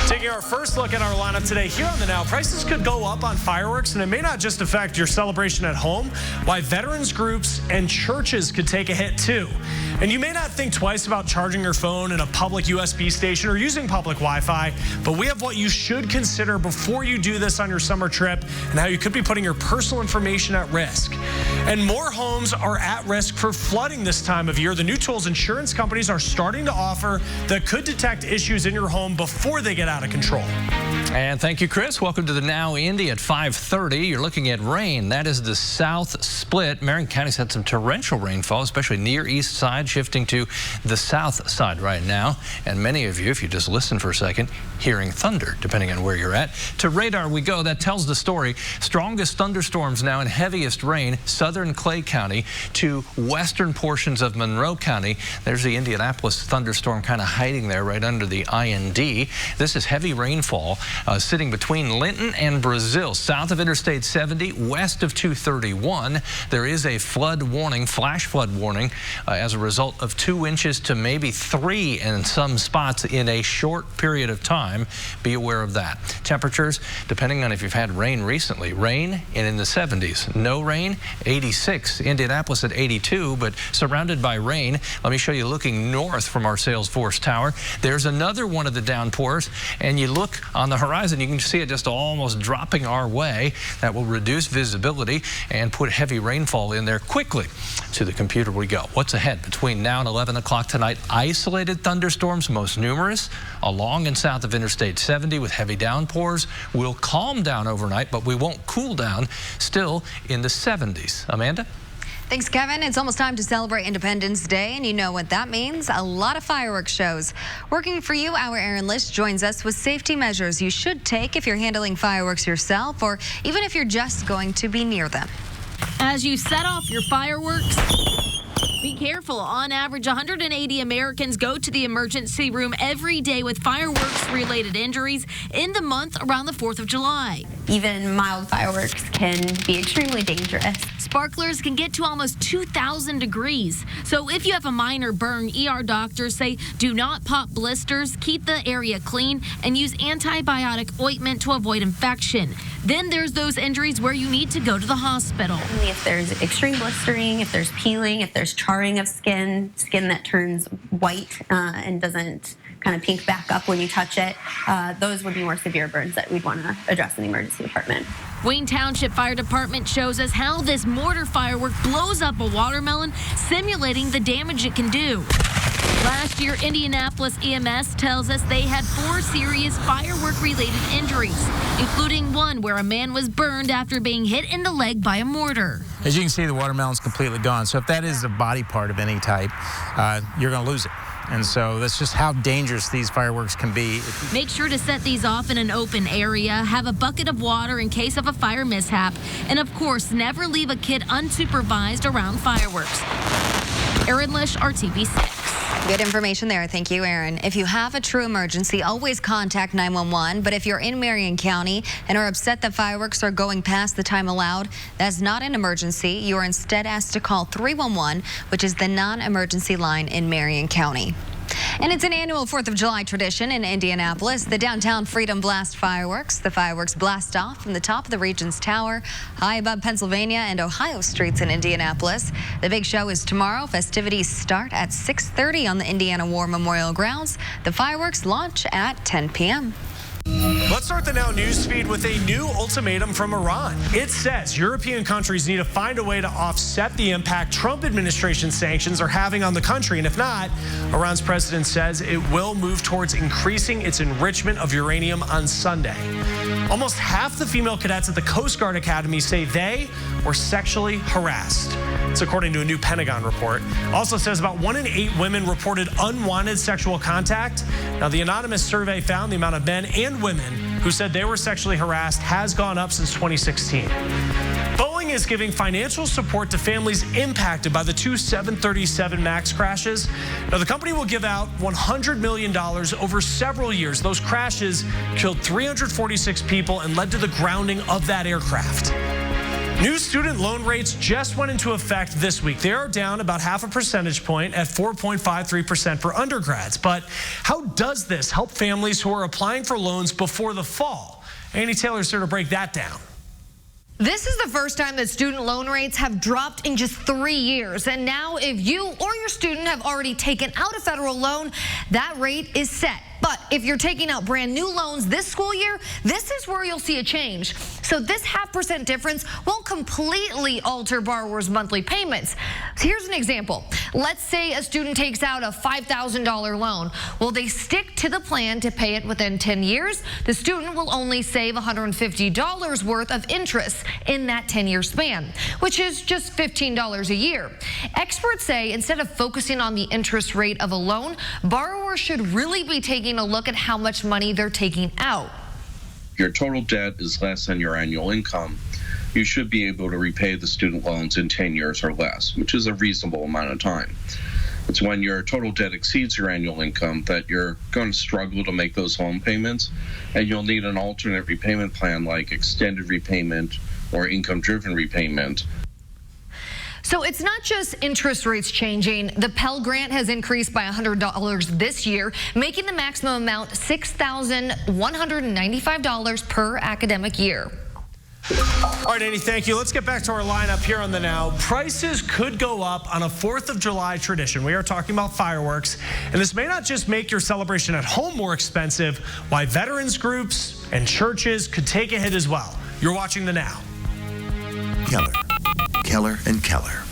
Taking our first look at our lineup today here on the Now. Prices could go up on fireworks, and it may not just affect your celebration at home. Why veterans groups and churches could take a hit too. And you may not think twice about charging your phone in a public USB station or using public Wi-Fi, but we have what you should consider before you do this on your summer trip and how you could be putting your personal information at risk. And more homes are at risk for flooding this time of year. The new tools insurance companies are starting to offer that could detect issues in your home before they get out of control. And thank you, Chris. Welcome to the Now Indy at 5:30. You're looking at rain. That is the south split. Marion County's had some torrential rainfall, especially near east side, shifting to the south side right now. And many of you, if you just listen for a second, hearing thunder, depending on where you're at. To radar we go. That tells the story. Strongest thunderstorms now and heaviest rain, southern Clay County to western portions of Monroe County. There's the Indianapolis thunderstorm kind of hiding there right under the IND. This is heavy rainfall sitting between Linton and Brazil, south of Interstate 70, west of 231. There is a flood warning, flash flood warning, as a result of 2 inches to maybe 3 in some spots in a short period of time. Be aware of that. Temperatures, depending on if you've had rain recently, rain and in the 70s. No rain, 86. Indianapolis at 82, but surrounded by rain. Let me show you looking north from our Salesforce Tower. There's another one of the downpours, and you look on the horizon, you can see it just almost dropping our way. That will reduce visibility and put heavy rainfall in there quickly. To the computer we go. What's ahead between now and 11 o'clock tonight? Isolated thunderstorms, most numerous, along and south of Interstate 70 with heavy downpours. We'll calm down overnight, but we won't cool down, still in the 70s. Amanda? Thanks, Kevin. It's almost time to celebrate Independence Day, and you know what that means. A lot of fireworks shows. Working for you, our Aaron Lish joins us with safety measures you should take if you're handling fireworks yourself or even if you're just going to be near them. As you set off your fireworks, be careful. On average, 180 Americans go to the emergency room every day with fireworks-related injuries in the month around the 4th of July. Even mild fireworks can be extremely dangerous. Sparklers can get to almost 2,000 degrees. So if you have a minor burn, ER doctors say do not pop blisters, keep the area clean, and use antibiotic ointment to avoid infection. Then there's those injuries where you need to go to the hospital. If there's extreme blistering, if there's peeling, if there's charring of skin that turns white and doesn't kind of pink back up when you touch it, those would be more severe burns that we'd want to address in the emergency department. Wayne Township Fire Department shows us how this mortar firework blows up a watermelon, simulating the damage it can do. Last year, Indianapolis EMS tells us they had 4 serious firework-related injuries, including one where a man was burned after being hit in the leg by a mortar. As you can see, the watermelon's completely gone. So if that is a body part of any type, you're going to lose it. And so that's just how dangerous these fireworks can be. Make sure to set these off in an open area, have a bucket of water in case of a fire mishap, and of course, never leave a kid unsupervised around fireworks. Aaron Lish, RTV6. Good information there. Thank you, Aaron. If you have a true emergency, always contact 911. But if you're in Marion County and are upset that fireworks are going past the time allowed, that's not an emergency. You are instead asked to call 311, which is the non-emergency line in Marion County. And it's an annual 4th of July tradition in Indianapolis, the Downtown Freedom Blast fireworks. The fireworks blast off from the top of the Regent's Tower, high above Pennsylvania and Ohio streets in Indianapolis. The big show is tomorrow. Festivities start at 6:30 on the Indiana War Memorial Grounds. The fireworks launch at 10 p.m. Let's start the Now News feed with a new ultimatum from Iran. It says European countries need to find a way to offset the impact Trump administration sanctions are having on the country. And if not, Iran's president says it will move towards increasing its enrichment of uranium on Sunday. Almost half the female cadets at the Coast Guard Academy say they were sexually harassed. It's according to a new Pentagon report. Also says about 1 in 8 women reported unwanted sexual contact. Now, the anonymous survey found the amount of men and women who said they were sexually harassed has gone up since 2016. Boeing is giving financial support to families impacted by the 2 737 MAX crashes. Now, the company will give out $100 million over several years. Those crashes killed 346 people and led to the grounding of that aircraft. New student loan rates just went into effect this week. They are down about half a percentage point at 4.53% for undergrads. But how does this help families who are applying for loans before the fall? Annie Taylor's here to break that down. This is the first time that student loan rates have dropped in just 3 years. And now if you or your student have already taken out a federal loan, that rate is set. But if you're taking out brand new loans this school year, this is where you'll see a change. So this 0.5% difference won't completely alter borrowers' monthly payments. So here's an example. Let's say a student takes out a $5,000 loan. Well, they stick to the plan to pay it within 10 years. The student will only save $150 worth of interest in that 10-year span, which is just $15 a year. Experts say instead of focusing on the interest rate of a loan, borrowers should really be taking a look at how much money they're taking out. Your total debt is less than your annual income. You should be able to repay the student loans in 10 years or less, which is a reasonable amount of time. It's when your total debt exceeds your annual income that you're going to struggle to make those loan payments, and you'll need an alternate repayment plan like extended repayment or income-driven repayment. So it's not just interest rates changing. The Pell Grant has increased by $100 this year, making the maximum amount $6,195 per academic year. All right, Annie, thank you. Let's get back to our lineup here on the Now. Prices could go up on a 4th of July tradition. We are talking about fireworks, and this may not just make your celebration at home more expensive, why veterans groups and churches could take a hit as well. You're watching the Now. Keller and Keller.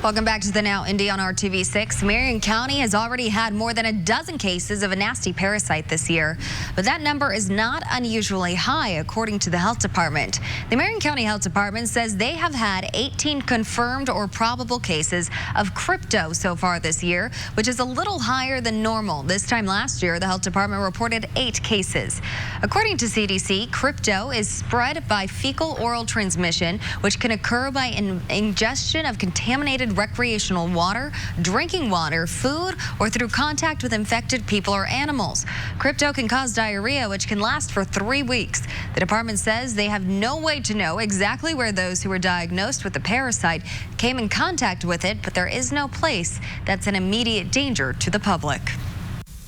Welcome back to the Now Indy on RTV6. Marion County has already had more than a dozen cases of a nasty parasite this year, but that number is not unusually high, according to the health department. The Marion County Health Department says they have had 18 confirmed or probable cases of crypto so far this year, which is a little higher than normal. This time last year, the health department reported 8 cases. According to CDC, crypto is spread by fecal-oral transmission, which can occur by ingestion of contaminated recreational water, drinking water, food, or through contact with infected people or animals. Crypto can cause diarrhea, which can last for 3 weeks. The department says they have no way to know exactly where those who were diagnosed with the parasite came in contact with it, but there is no place that's an immediate danger to the public.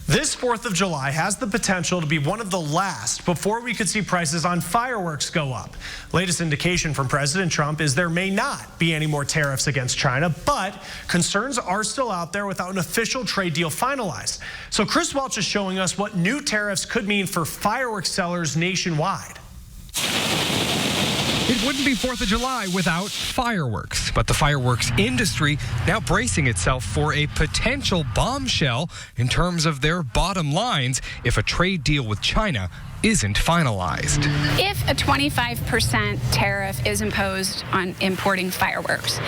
This 4th of July has the potential to be one of the last before we could see prices on fireworks go up. Latest indication from President Trump is there may not be any more tariffs against China, but concerns are still out there without an official trade deal finalized. So Chris Welch is showing us what new tariffs could mean for fireworks sellers nationwide. It wouldn't be 4th of July without fireworks, but the fireworks industry now bracing itself for a potential bombshell in terms of their bottom lines if a trade deal with China isn't finalized. If a 25% tariff is imposed on importing fireworks,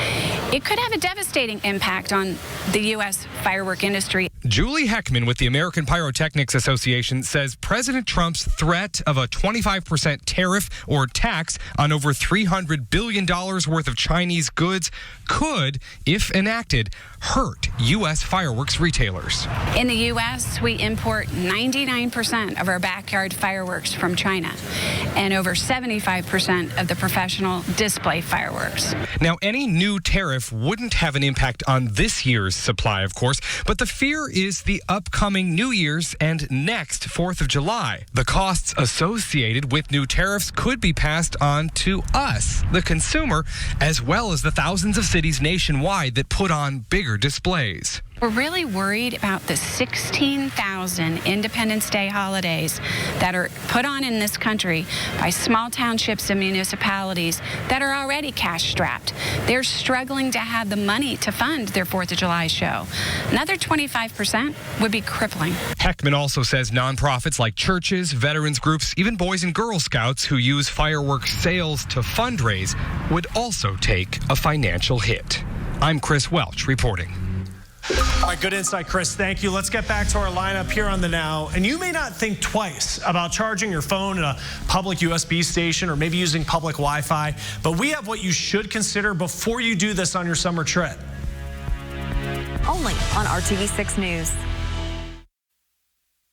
it could have a devastating impact on the U.S. firework industry. Julie Heckman with the American Pyrotechnics Association says President Trump's threat of a 25% tariff or tax on over $300 billion worth of Chinese goods could, if enacted, hurt U.S. fireworks retailers. In the U.S., we import 99% of our backyard fireworks from China and over 75% of the professional display fireworks. Now, any new tariff wouldn't have an impact on this year's supply, of course, but the fear is the upcoming New Year's and next 4th of July. The costs associated with new tariffs could be passed on to us, the consumer, as well as the thousands of cities nationwide that put on bigger displays. We're really worried about the 16,000 Independence Day holidays that are put on in this country by small townships and municipalities that are already cash-strapped. They're struggling to have the money to fund their 4th of July show. Another 25% would be crippling. Heckman also says nonprofits like churches, veterans groups, even Boys and Girl Scouts who use fireworks sales to fundraise would also take a financial hit. I'm Chris Welch reporting. All right, good insight, Chris. Thank you. Let's get back to our lineup here on the Now. And you may not think twice about charging your phone at a public USB station or maybe using public Wi-Fi, but we have what you should consider before you do this on your summer trip. Only on RTV6 News.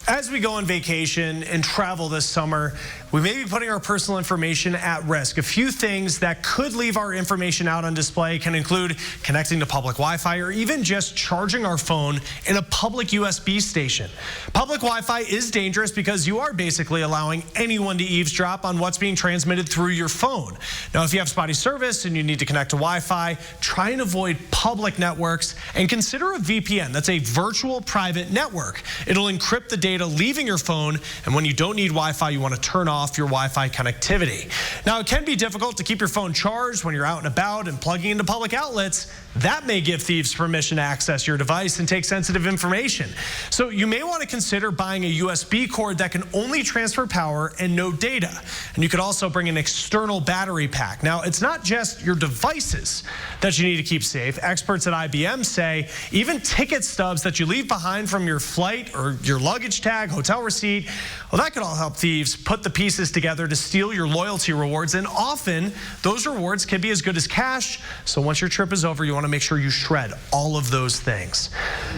As we go on vacation and travel this summer, we may be putting our personal information at risk. A few things that could leave our information out on display can include connecting to public Wi-Fi or even just charging our phone in a public USB station. Public Wi-Fi is dangerous because you are basically allowing anyone to eavesdrop on what's being transmitted through your phone. Now, if you have spotty service and you need to connect to Wi-Fi, try and avoid public networks and consider a VPN. That's a virtual private network. It'll encrypt the data leaving your phone, and when you don't need Wi-Fi, you want to turn off your Wi-Fi connectivity. Now, it can be difficult to keep your phone charged when you're out and about and plugging into public outlets. That may give thieves permission to access your device and take sensitive information. So you may want to consider buying a USB cord that can only transfer power and no data. And you could also bring an external battery pack. Now, it's not just your devices that you need to keep safe. Experts at IBM say even ticket stubs that you leave behind from your flight or your luggage tag, hotel receipt, well, that could all help thieves put the pieces together to steal your loyalty rewards. And often those rewards can be as good as cash. So once your trip is over, you want to make sure you shred all of those things.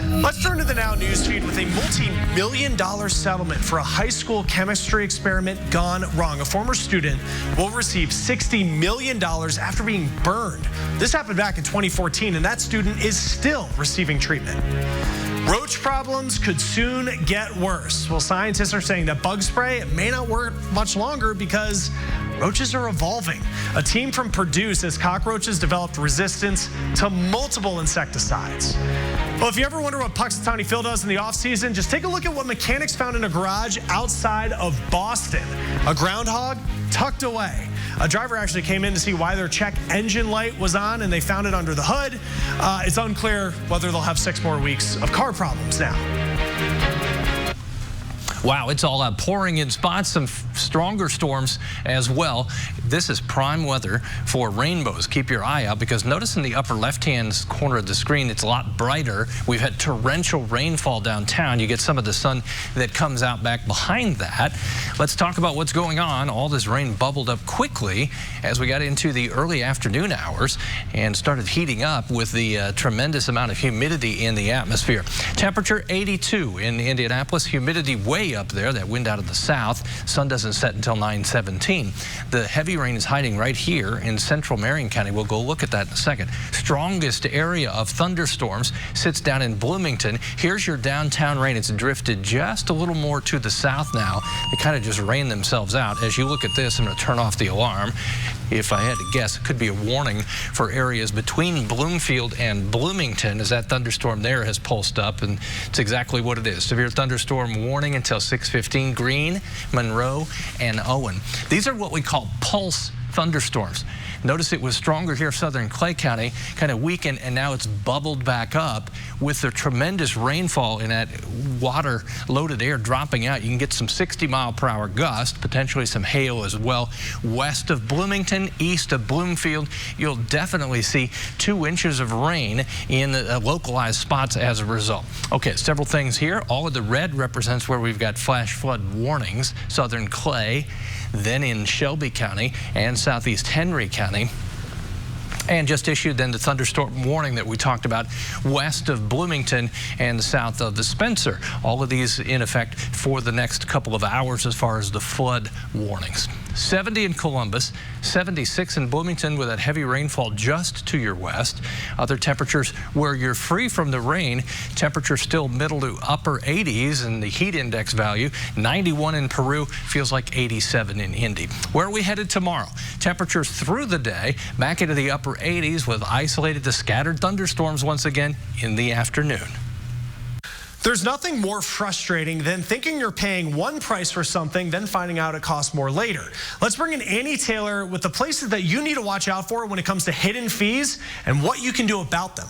Let's turn to the Now newsfeed with a multi-million-dollar settlement for a high school chemistry experiment gone wrong. A former student will receive $60 million after being burned. This happened back in 2014, and that student is still receiving treatment. Roach problems could soon get worse. Well, scientists are saying that bug spray may not work much longer because roaches are evolving. A team from Purdue says cockroaches developed resistance to multiple insecticides. Well, if you ever wonder what Puxatawny Phil does in the offseason, just take a look at what mechanics found in a garage outside of Boston. A groundhog tucked away. A driver actually came in to see why their check engine light was on, and they found it under the hood. It's unclear whether they'll have 6 more weeks of car problems now. Wow, it's all out, pouring in spots, some stronger storms as well. This is prime weather for rainbows. Keep your eye out because notice in the upper left-hand corner of the screen, it's a lot brighter. We've had torrential rainfall downtown. You get some of the sun that comes out back behind that. Let's talk about what's going on. All this rain bubbled up quickly as we got into the early afternoon hours and started heating up with the tremendous amount of humidity in the atmosphere. Temperature 82 in Indianapolis, humidity way up there, that wind out of the south. Sun doesn't set until 9:17. The heavy rain is hiding right here in central Marion County. We'll go look at that in a second. Strongest area of thunderstorms sits down in Bloomington. Here's your downtown rain. It's drifted just a little more to the south now. They kind of just rain themselves out. As you look at this, I'm going to turn off the alarm. If I had to guess, it could be a warning for areas between Bloomfield and Bloomington as that thunderstorm there has pulsed up, and it's exactly what it is. Severe thunderstorm warning until 6:15. Greene, Monroe, and Owen. These are what we call pulse thunderstorms. Notice it was stronger here in southern Clay County, kind of weakened, and now it's bubbled back up with the tremendous rainfall in that water-loaded air dropping out. You can get some 60-mile-per-hour gusts, potentially some hail as well. West of Bloomington, east of Bloomfield, you'll definitely see 2 inches of rain in localized spots as a result. Okay, several things here. All of the red represents where we've got flash flood warnings. Southern Clay, then in Shelby County and southeast Henry County. And just issued then the thunderstorm warning that we talked about west of Bloomington and south of the Spencer. All of these in effect for the next couple of hours as far as the flood warnings. 70 in Columbus, 76 in Bloomington with that heavy rainfall just to your west. Other temperatures where you're free from the rain, temperatures still middle to upper 80s, and the heat index value, 91 in Peru, feels like 87 in Indy. Where are we headed tomorrow? Temperatures through the day back into the upper 80s with isolated to scattered thunderstorms once again in the afternoon. There's nothing more frustrating than thinking you're paying one price for something, then finding out it costs more later. Let's bring in Annie Taylor with the places that you need to watch out for when it comes to hidden fees and what you can do about them.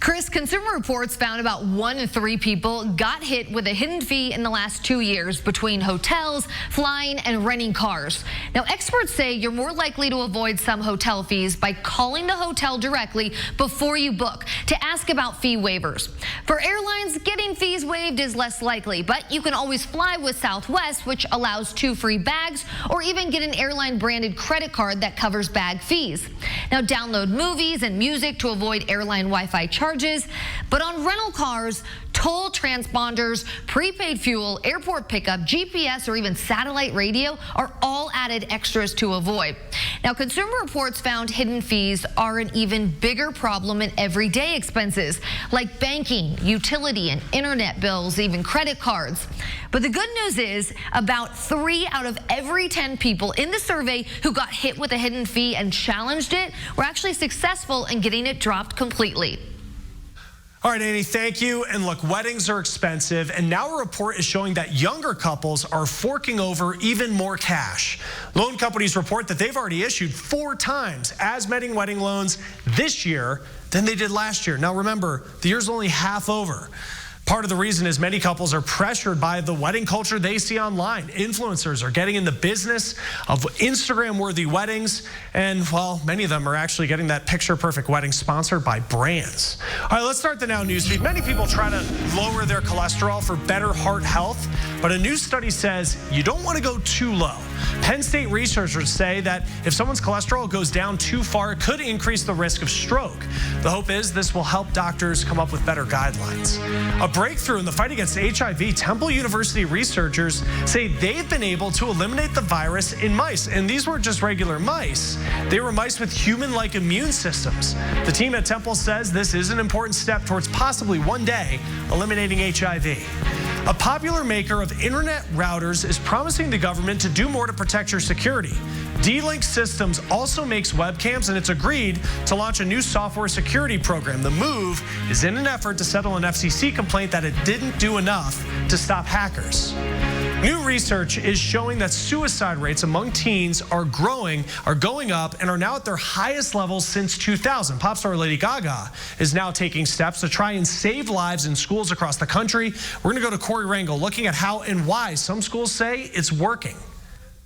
Chris, Consumer Reports found about 1 in 3 people got hit with a hidden fee in the last 2 years between hotels, flying, and renting cars. Now, experts say you're more likely to avoid some hotel fees by calling the hotel directly before you book to ask about fee waivers. For airlines, getting fees waived is less likely, but you can always fly with Southwest, which allows 2 free bags, or even get an airline-branded credit card that covers bag fees. Now, download movies and music to avoid airline Wi-Fi charges charges. But on rental cars, toll transponders, prepaid fuel, airport pickup, GPS, or even satellite radio are all added extras to avoid. Now, Consumer Reports found hidden fees are an even bigger problem in everyday expenses like banking, utility, and internet bills, even credit cards. But the good news is about 3 out of every 10 people in the survey who got hit with a hidden fee and challenged it were actually successful in getting it dropped completely. All right, Annie, thank you. And look, weddings are expensive, and now a report is showing that younger couples are forking over even more cash. Loan companies report that they've already issued 4 times as many wedding loans this year than they did last year. Now, remember, the year's only half over. Part of the reason is many couples are pressured by the wedding culture they see online. Influencers are getting in the business of Instagram-worthy weddings, and, well, many of them are actually getting that picture-perfect wedding sponsored by brands. All right, let's start the Now Newsfeed. Many people try to lower their cholesterol for better heart health, but a new study says you don't want to go too low. Penn State researchers say that if someone's cholesterol goes down too far, it could increase the risk of stroke. The hope is this will help doctors come up with better guidelines. A breakthrough in the fight against HIV, Temple University researchers say they've been able to eliminate the virus in mice. And these weren't just regular mice. They were mice with human-like immune systems. The team at Temple says this is an important step towards possibly one day eliminating HIV. A popular maker of internet routers is promising the government to do more to protect your security. D-Link Systems also makes webcams, and it's agreed to launch a new software security program. The move is in an effort to settle an FCC complaint that it didn't do enough to stop hackers. New research is showing that suicide rates among teens are going up and are now at their highest levels since 2000. Pop star Lady Gaga is now taking steps to try and save lives in schools across the country. We're going to go to Corey Rangel looking at how and why some schools say it's working.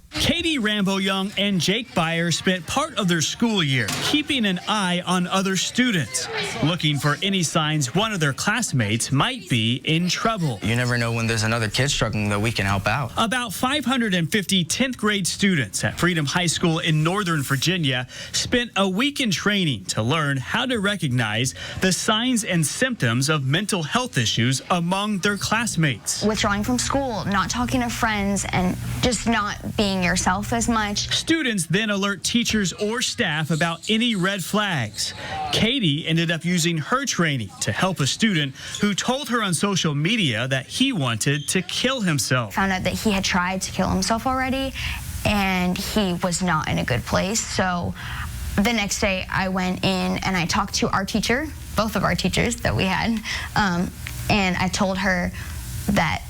Katie Rambo-Young and Jake Byer spent part of their school year keeping an eye on other students, looking for any signs one of their classmates might be in trouble. You never know when there's another kid struggling that we can help out. About 550 10th grade students at Freedom High School in Northern Virginia spent a week in training to learn how to recognize the signs and symptoms of mental health issues among their classmates. Withdrawing from school, not talking to friends, and just not being yourself as much. Students then alert teachers or staff about any red flags. Katie ended up using her training to help a student who told her on social media that he wanted to kill himself. Found out that he had tried to kill himself already, and he was not in a good place. So the next day I went in and I talked to our teacher, both of our teachers that we had, and I told her that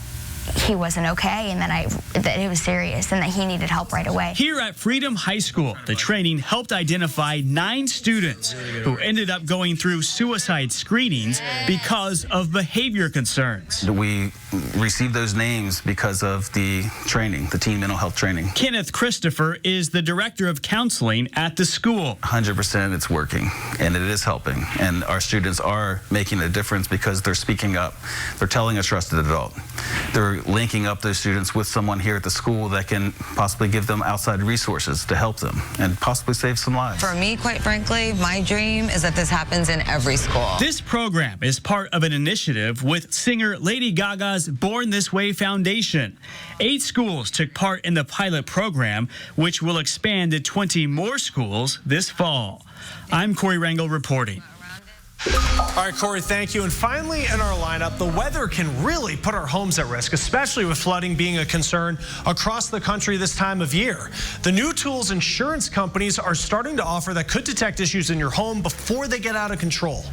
he wasn't okay and that it was serious and that he needed help right away. Here at Freedom High School, the training helped identify 9 students who ended up going through suicide screenings because of behavior concerns. We received those names because of the training, the teen mental health training. Kenneth Christopher is the director of counseling at the school. 100% it's working, and it is helping. And our students are making a difference because they're speaking up. They're telling a trusted adult. They're linking up those students with someone here at the school that can possibly give them outside resources to help them and possibly save some lives. For me, quite frankly, my dream is that this happens in every school. This program is part of an initiative with singer Lady Gaga's Born This Way Foundation. 8 schools took part in the pilot program, which will expand to 20 more schools this fall. I'm Corey Rangel reporting. All right, Corey, thank you. And finally in our lineup, the weather can really put our homes at risk, especially with flooding being a concern across the country this time of year. The new tools insurance companies are starting to offer that could detect issues in your home before they get out of control.